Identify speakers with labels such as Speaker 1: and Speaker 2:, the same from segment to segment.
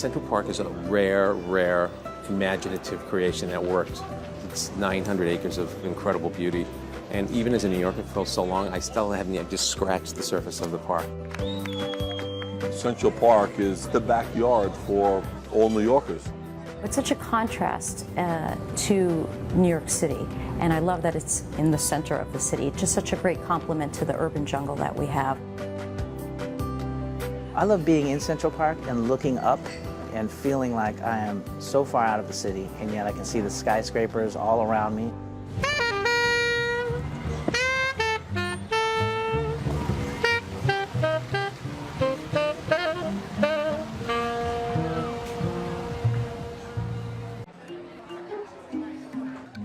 Speaker 1: Central Park is a rare, rare, imaginative creation that worked. It's 900 acres of incredible beauty. And even as a New Yorker for so long, I still haven't yet just scratched the surface of the park.
Speaker 2: Central Park is the backyard for all New Yorkers.
Speaker 3: It's such a contrast to New York City, and I love that it's in the center of the city. It's just such a great complement to the urban jungle that we have.
Speaker 4: I love being in Central Park and looking up and feeling like I am so far out of the city, and yet I can see the skyscrapers all around me.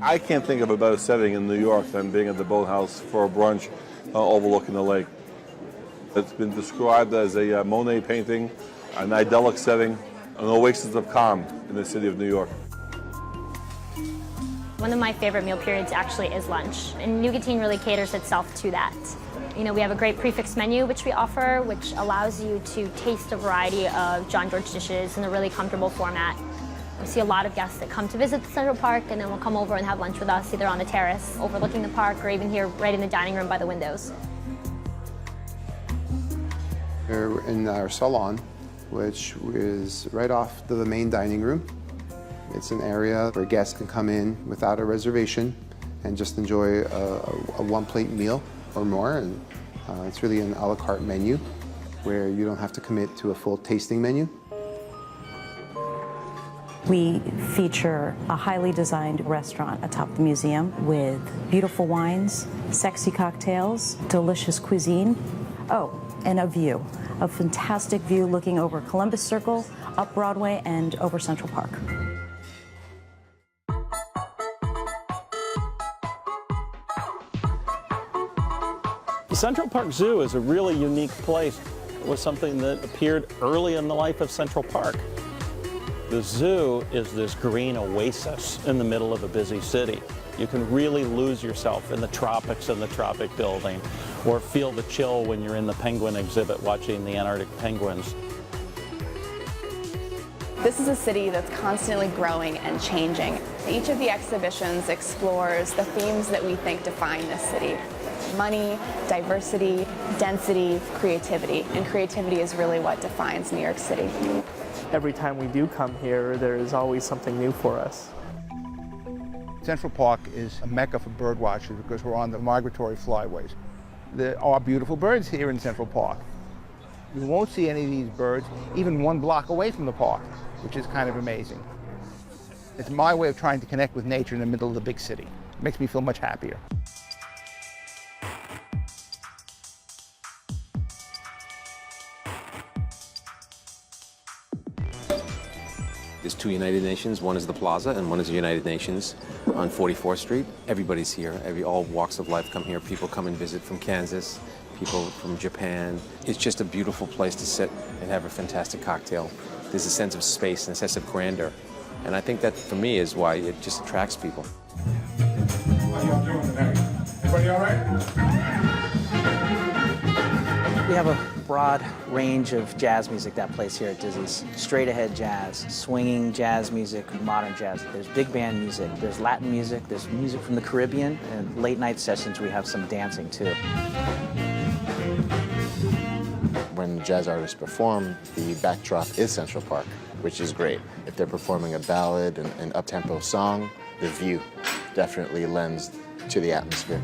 Speaker 2: I can't think of a better setting in New York than being at the Boathouse for a brunch overlooking the lake. It's been described as a Monet painting, an idyllic setting, an oasis of calm in the city of New York.
Speaker 5: One of my favorite meal periods actually is lunch, and New Gatine really caters itself to that. You know, we have a great prefix menu which we offer, which allows you to taste a variety of John George dishes in a really comfortable format. We see a lot of guests that come to visit the Central Park and then will come over and have lunch with us, either on the terrace overlooking the park or even here right in the dining room by the windows.
Speaker 6: We're in our salon, which is right off the main dining room. It's an area where guests can come in without a reservation and just enjoy a one-plate meal or more. And it's really an a la carte menu where you don't have to commit to a full tasting menu.
Speaker 3: We feature a highly designed restaurant atop the museum with beautiful wines, sexy cocktails, delicious cuisine. Oh, and a view, a fantastic view looking over Columbus Circle, up Broadway, and over Central Park.
Speaker 7: The Central Park Zoo is a really unique place. It was something that appeared early in the life of Central Park. The zoo is this green oasis in the middle of a busy city. You can really lose yourself in the tropics and the tropic building, or feel the chill when you're in the penguin exhibit watching the Antarctic penguins.
Speaker 8: This is a city that's constantly growing and changing. Each of the exhibitions explores the themes that we think define this city. Money, diversity, density, creativity. And creativity is really what defines New York City.
Speaker 9: Every time we do come here, there is always something new for us.
Speaker 10: Central Park is a mecca for bird watchers because we're on the migratory flyways. There are beautiful birds here in Central Park. You won't see any of these birds even 1 block away from the park, which is kind of amazing. It's my way of trying to connect with nature in the middle of the big city. It makes me feel much happier.
Speaker 1: There's 2 United Nations. One is the Plaza and one is the United Nations on 44th Street. Everybody's here. All walks of life come here. People come and visit from Kansas, people from Japan. It's just a beautiful place to sit and have a fantastic cocktail. There's a sense of space and a sense of grandeur. And I think that, for me, is why it just attracts people.
Speaker 11: How y'all doing tonight? Everybody all right?
Speaker 4: We have a broad range of jazz music that plays here at Dizzy's. Straight ahead jazz, swinging jazz music, modern jazz. There's big band music, there's Latin music, there's music from the Caribbean, and late night sessions we have some dancing too.
Speaker 12: When jazz artists perform, the backdrop is Central Park, which is great. If they're performing a ballad, an up-tempo song, the view definitely lends to the atmosphere.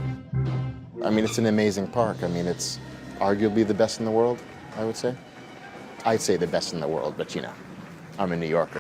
Speaker 12: I mean, it's an amazing park. I mean, it's arguably the best in the world, I would say. I'd say the best in the world, but you know, I'm a New Yorker.